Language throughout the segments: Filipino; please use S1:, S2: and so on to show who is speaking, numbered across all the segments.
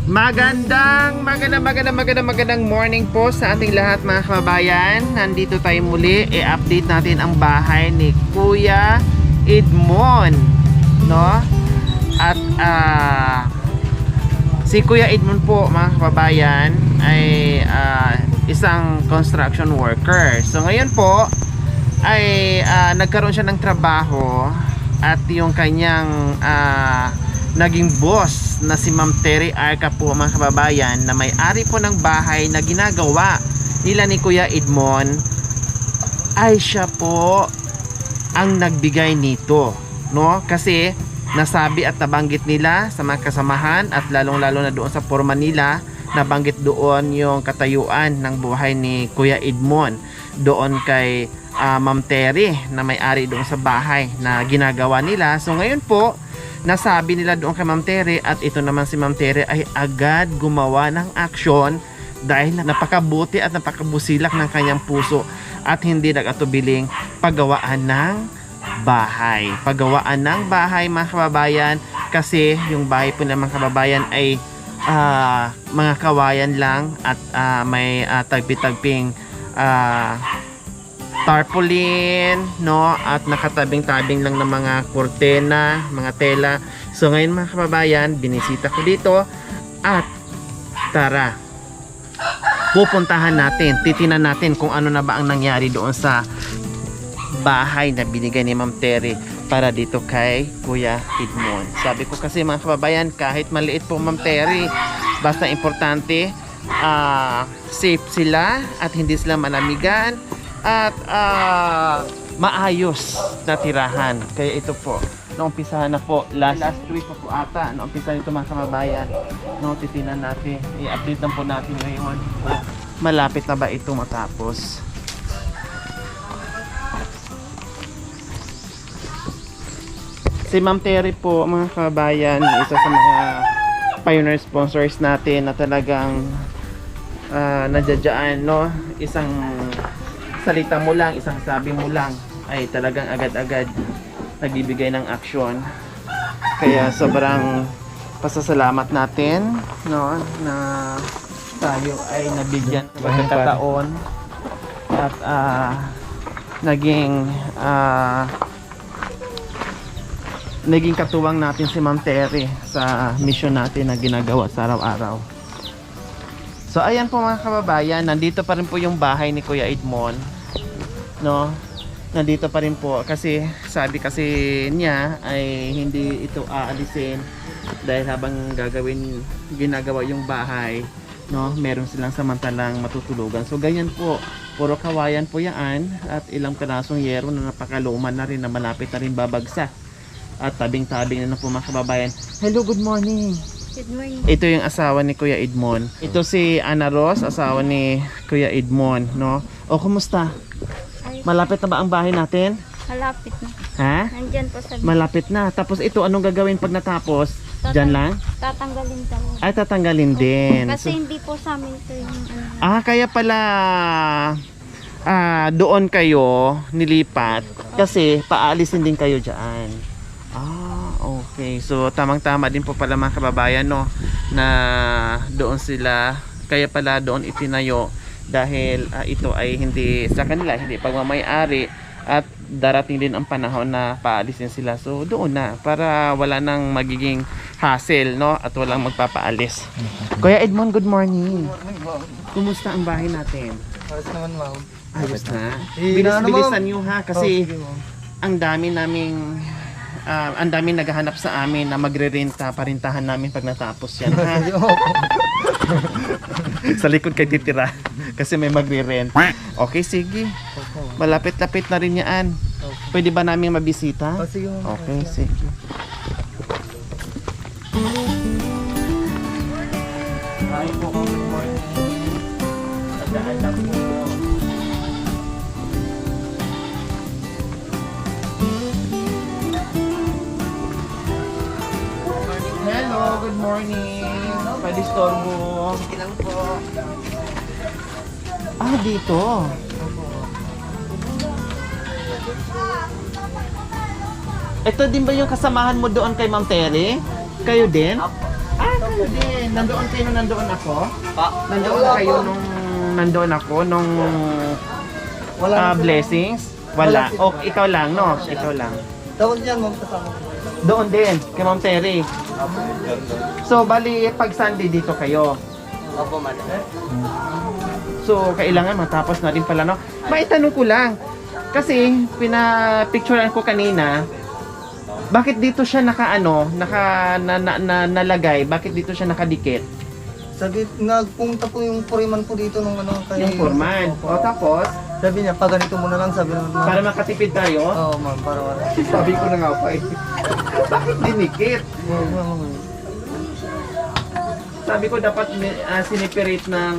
S1: Magandang morning po sa ating lahat mga kababayan. Nandito tayo muli, i-update natin ang bahay ni Kuya Edmond, no? At si Kuya Edmond po mga kababayan ay isang construction worker. So ngayon po ay nagkaroon siya ng trabaho at yung kanyang naging boss na si Ma'am Terry Arca po mga kababayan, na may-ari po ng bahay na ginagawa nila ni Kuya Edmond, ay siya po ang nagbigay nito, no? Kasi nasabi at nabanggit nila sa mga kasamahan at lalong-lalo na doon sa forma nila, nabanggit doon yung katayuan ng buhay ni Kuya Edmond doon kay Ma'am Terry na may-ari doon sa bahay na ginagawa nila. So ngayon po nasabi nila doon kay Ma'am Terry, at ito naman si Ma'am Terry ay agad gumawa ng aksyon dahil napakabuti at napakabusilak ng kanyang puso at hindi nag-atubiling paggawaan ng bahay. Paggawaan ng bahay mga kababayan, kasi yung bahay po ng mga kababayan ay mga kawayan lang at may tagpi-tagping tarpaulin, no, at nakatabing-tabing lang ng mga kurtena, mga tela. So ngayon mga kababayan, binisita ko dito at tara, pupuntahan natin, titinan natin kung ano na ba ang nangyari doon sa bahay na binigay ni Ma'am Terry para dito kay Kuya Edmond. Sabi ko kasi mga kababayan, kahit maliit po Ma'am Terry, basta importante safe sila at hindi sila malamigan at maayos na tirahan. Kaya ito po, naumpisahan na po last week po ata, naumpisahan ito mga kababayan, no, titinan natin, i-update lang po natin ngayon, malapit na ba ito matapos. Si Ma'am Terry po mga kababayan, isa sa mga pioneer sponsors natin na talagang nadyadyaan, no, isang salita mo lang, isang sabi mo lang ay talagang agad-agad nagbibigay ng aksyon. Kaya sobrang pasasalamat natin, no, na tayo ay nabigyan ng pagkakataon at naging katuwang natin si Ma'am Terry sa mission natin na ginagawa sa araw-araw. So ayan po mga kababayan, nandito pa rin po yung bahay ni Kuya Edmond, no? Nandito pa rin po kasi sabi kasi niya ay hindi ito aalisin dahil habang ginagawa yung bahay, no, meron silang samantalang matutulugan. So ganyan po, puro kawayan po yan at ilang kanasong yero na napakaluma na rin, na malapit na rin babagsak. At tabing-tabing na po mga kababayan. Hello, good morning.
S2: Good morning.
S1: Ito yung asawa ni Kuya Edmond. Ito si Ana Ros, asawa ni Kuya Edmond, no? O, kumusta? Malapit na ba ang bahay natin?
S2: Malapit na.
S1: Ha?
S2: Nandyan po sa...
S1: Malapit na. Tapos ito, anong gagawin pag natapos? Diyan lang?
S2: Tatanggalin daw.
S1: Ay, tatanggalin din.
S2: Kasi
S1: So,
S2: hindi po sa amin ito yung
S1: kaya pala doon kayo nilipat kasi paalisin din kayo dyan. Okay. So tamang-tama din po pala mga kababayan, no, na doon sila, kaya pala doon itinayo dahil ito ay hindi sa kanila, hindi pagmamay-ari at darating din ang panahon na paalisin sila. So doon na, para wala nang magiging hassle, no, at walang magpapaalis. Kuya Edmond, good morning. Kumusta ang bahay natin?
S3: Ayos naman, ma'am.
S1: Ayos na.
S3: Ano,
S1: Bilisan
S3: ma'am?
S1: nyo ha, kasi
S3: sige, ma'am.
S1: ang daming naghahanap sa amin na magre-renta, parintahan namin pag natapos yan ha. Sa likod kay titira kasi may magre-rent. Okay, sige. Malapit-lapit na rin yan. Pwede ba namin mabisita?
S3: Sige, ma'am.
S1: Okay, sige. Hi po, good morning. Tandaan lang po. Hello, good morning. Pwede storbo.
S3: Sige lang po.
S1: Dito. Ito din ba yung kasamahan mo doon kay Ma'am Terry? Kayo din? Kayo din. Nandoon kayo nung nandoon ako?
S3: Pa?
S1: Nandoon kayo nung nandoon ako nung blessings? Wala. O, ikaw lang, no? Ikaw lang.
S3: Tawag niyan, ma'am, kasama ko.
S1: Doon din, kay Ma'am Terry. So, bali, pag Sunday dito kayo.
S3: Opo, man.
S1: So, kailangan matapos na rin pala, no? Maitanong ko lang. Kasi, pinapicturean ko kanina, bakit dito siya nalagay? Bakit dito siya nakadikit?
S3: Sabi, nagpunta po yung puriman po dito nung ano kay...
S1: Yung foreman. O, tapos,
S3: Sabi niya, pa ganito muna lang, sabi naman.
S1: para makatipid tayo,
S3: Oo, ma'am, para wala.
S1: sabi ko na nga pa eh. Bakit dinikit?
S3: Oo, ma'am.
S1: Sabi ko dapat siniperate ng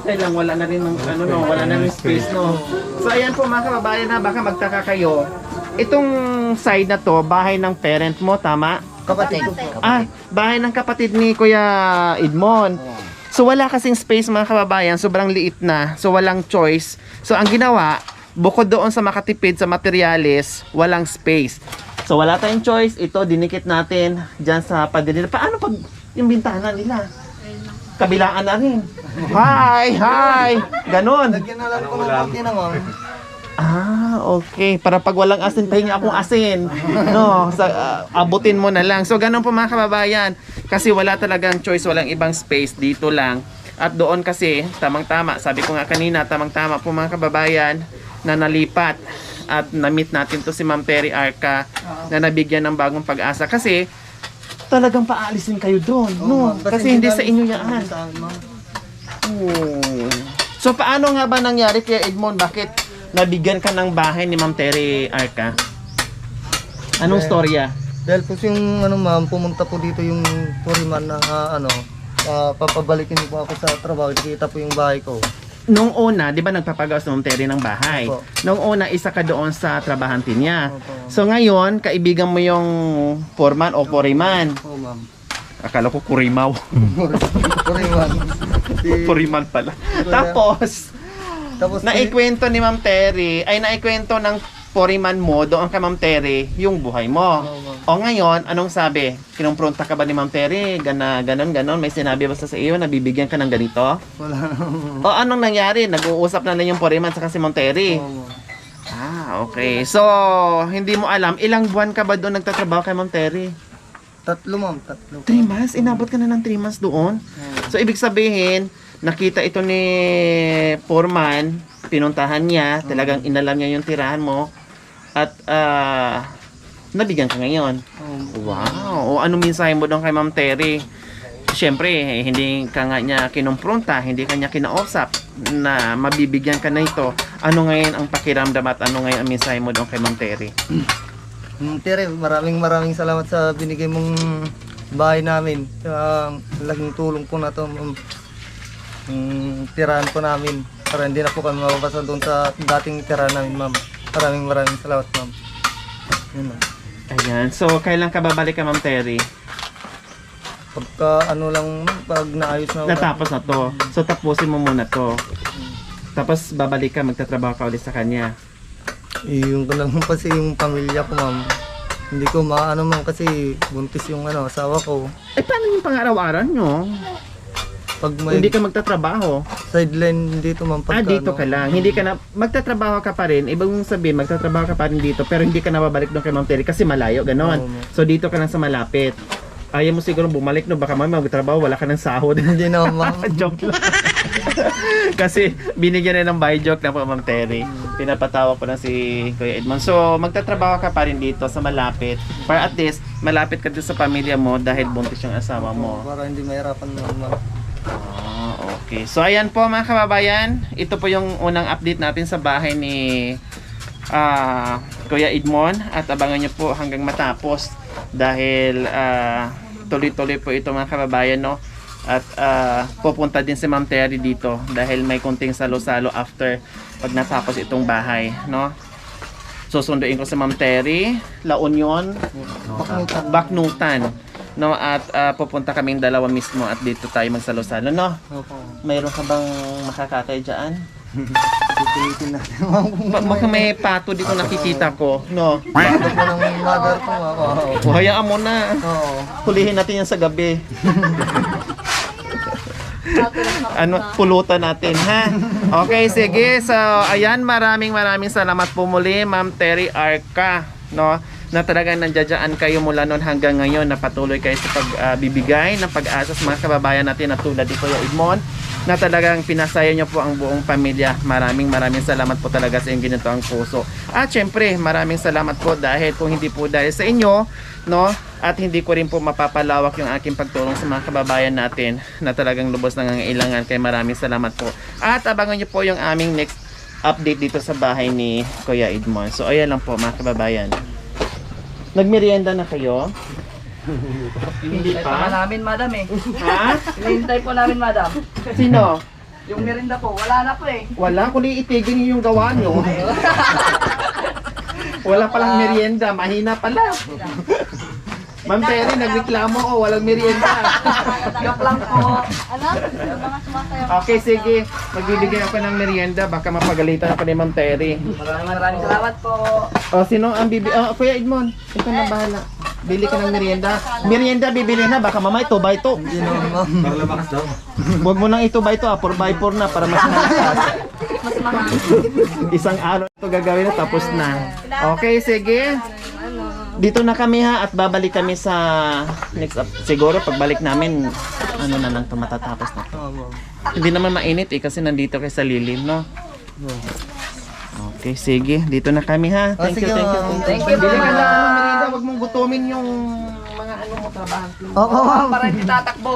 S1: lang wala na rin ng ano no, wala na rin space no. So ayan po mga kababayan na baka magtaka kayo. Itong side na to, bahay ng parent mo, tama?
S3: Kapatid.
S1: Ah, bahay ng kapatid ni Kuya Edmond. So wala kasing space mga kababayan, sobrang liit na. So walang choice. So ang ginawa, bukod doon sa makatipid sa materyales, walang space. So wala tayong choice, ito dinikit natin diyan sa pader. Paano pag yung bintana nila? Kabilaan na rin. Hi! Ganon.
S3: Lagyan na lang ko ng konti na, ma'am.
S1: Ah, okay. Para pag walang asin, pahinga akong asin. No, abutin mo na lang. So, ganun po mga kababayan. Kasi wala talagang choice, walang ibang space. Dito lang. At doon kasi, tamang-tama. Sabi ko nga kanina, tamang-tama po mga kababayan na nalipat. At na-meet natin to si Ma'am Terry Arca na nabigyan ng bagong pag-asa. Kasi, talagang paalisin kayo doon. No, kasi hindi sa inyo yan.
S3: Sa amin, ma'am.
S1: Oh. So, paano nga ba nangyari kay Edmond? Bakit nabigyan ka ng bahay ni Ma'am Terry Arca? Anong storya?
S3: Dahil po yung ano, ma'am, pumunta po dito yung puriman na papabalikin po ako sa trabaho. Kita po yung bahay ko.
S1: Nung una, di ba nagpapagawa si Ma'am Terry ng bahay?
S3: Opo.
S1: Nung una, isa ka doon sa trabahante niya.
S3: Opo.
S1: So ngayon, kaibigan mo yung foreman o poriman.
S3: Oo, ma'am.
S1: Akala ko kurimaw.
S3: Puriman.
S1: Poriman pala. Tapos,
S3: Tapos
S1: naikwento ni Ma'am Terry, ay naikwento ng poriman mo doon kay Ma'am Terry yung buhay mo.
S3: Oo, ma'am.
S1: O ngayon, anong sabi? Kinumpronta ka ba ni Ma'am Terry? Ganon. May sinabi ba sa iyo na bibigyan ka ng ganito?
S3: Wala na.
S1: O anong nangyari? Nag-uusap na lang yung poriman sa si Ma'am Terry?
S3: Oo, ma'am.
S1: Ah, okay. So, hindi mo alam, ilang buwan ka ba doon nagtatrabaho kay Ma'am Terry?
S3: 3, ma'am. 3.
S1: 3 months? Inabot ka na ng 3 months doon? So, ibig sabihin, nakita ito ni foreman, pinuntahan niya, talagang inalam niya yung tirahan mo, at nabigyan ka ngayon. Wow! O ano mensahe mo doon kay Ma'am Terry? Siyempre, hindi ka nga niya kinumpronta, hindi ka niya kinausap na mabibigyan ka na ito. Ano ngayon ang pakiramdam at ano ngayon ang mensahe mo doon kay Ma'am Terry?
S3: Tere, maraming salamat sa binigay mong bahay namin. Laking tulong po na to, ma'am. Tirahan po namin para hindi na po kami mababasa doon sa dating tirahan namin, ma'am. Maraming salamat, ma'am. Yun, ma'am.
S1: Ayan. So, kailan ka babalik ka, Ma'am Terry?
S3: Pagka ano lang, pag naayos na.
S1: Natapos na to. So, tapusin mo muna to. Tapos, babalik ka, magtatrabaho ka ulit sa kanya.
S3: Yung ko lang kasi yung pamilya ko, ma'am. Hindi ko maano, ma'am, kasi buntis yung asawa ko.
S1: Eh, paano yung pang-araw-araw nyo?
S3: Pag may
S1: Hindi ka magtatrabaho.
S3: sideline dito, ma'am. Pagka,
S1: Dito ka lang. Hindi ka na, magtatrabaho ka pa rin. Ibang sabihin, magtatrabaho ka pa rin dito, pero hindi ka na babalik doon kay Ma'am Terry kasi malayo, ganon.
S3: Oo, ma'am.
S1: So, dito ka lang sa malapit. Ayaw mo siguro bumalik, no? Baka mamaya magtrabaho, wala ka ng sahod.
S3: Hindi na, ma'am.
S1: Joke lang. Kasi binigyan na ng by joke na po Ma'am Terry. Pinapatawa ko lang si Kuya Edmond. So magtatrabaho ka pa rin dito sa malapit. Para at least malapit ka dito sa pamilya mo dahil buntis yung asawa mo.
S3: Para hindi mahirapan, ma'am.
S1: Ah, okay. So ayan po mga kababayan. Ito po yung unang update natin sa bahay ni Kuya Edmond. At abangan nyo po hanggang matapos. Dahil tuloy-tuloy po ito mga kababayan, no? At pupunta din si Ma'am Terry dito dahil may kunting salo-salo after pag natapos itong bahay, no? Susunduin ko si Ma'am Terry, La Union, Baknutan, no? At pupunta kaming dalawa mismo at dito tayo magsalo-salo, no?
S3: Opo.
S1: Mayroon ka bang makakakay dyan?
S3: Pipilitin natin ma'am.
S1: Baka may pato dito nakikita ko, no?
S3: Pato po ng mother ko ma'am. Oo.
S1: O, hayaan mo na.
S3: Oo.
S1: Hulihin natin yan sa gabi. Ano, pulutan natin, ha? Okay, sige. So, ayan, maraming salamat po muli, Ma'am Terry Arca, no? Na talagang nandiyan kayo mula noon hanggang ngayon na patuloy kayo sa pagbibigay ng pag-asa sa mga kababayan natin na tulad ni Kuya Edmond, na talagang pinasaya nyo po ang buong pamilya. Maraming salamat po talaga sa inyong ginitong puso. At syempre, maraming salamat po dahil kung hindi po dahil sa inyo, no, at hindi ko rin po mapapalawak yung aking pagtulong sa mga kababayan natin na talagang lubos nangangailangan. Kaya maraming salamat po. At abangan nyo po yung aming next update dito sa bahay ni Kuya Edmond. So ayan lang po mga kababayan. Nagmerienda na kayo? Hindi
S4: Hintay
S1: pa?
S4: pa namin, madam eh.
S1: Ha?
S4: Hinihintay po namin, madam.
S1: Sino?
S4: Yung merinda po, wala na po eh.
S1: Wala, kundi itigil niyo yung gawa nyo. Wala palang merienda, mahina pala. Ma'am Terry, nagreklamo ko, walang merienda.
S4: Joke lang po.
S2: Ano? Yung mga sumasayaw.
S1: Okay, sige. Magbibigay ako ng merienda, baka mapagalitan ako ni Ma'am Terry.
S4: Maraming salamat po.
S1: O, sino ang bibili? Oh, Kuya Edmond, ikaw na bahala. Bili ka ng merienda. Merienda, bibili na, baka mamay 2x2.
S3: Hindi naman ma'am.
S1: Huwag mo nang 2x2, 4x4 na para mas malakas.
S2: Mas mahal.
S1: Isang araw ito gagawin na, tapos na. Okay, sige. Dito na kami ha, at babalik kami sa next up. Siguro pagbalik namin, ano na lang ito, matatapos na to.
S3: Oo ma'am.
S1: Hindi naman mainit eh, kasi nandito kayo sa lilim, no? Okay, sige. Dito na kami ha. Thank you,
S3: sige,
S1: thank you.
S3: ma'am.
S4: Thank you,
S1: Bili ka na
S4: ma'am.
S1: ano, merienda, wag mong gutumin yung mga ano mo, trabahan.
S3: Oo ma'am.
S4: Para hindi tatakbo.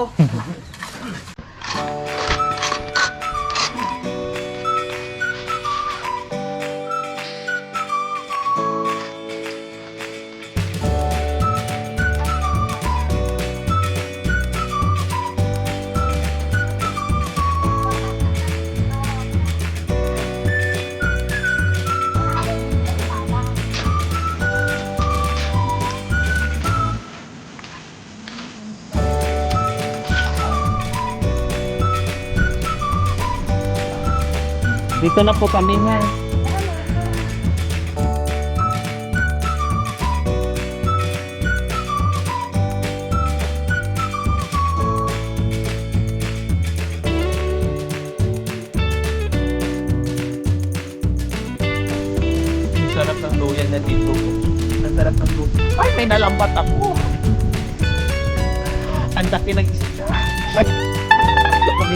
S1: Dito na po kami ha. Ang sarap ng luyan na dito. Ang sarap ng luyan. Ay, may nalambat ako. Ang daki ng isda. Ay, pag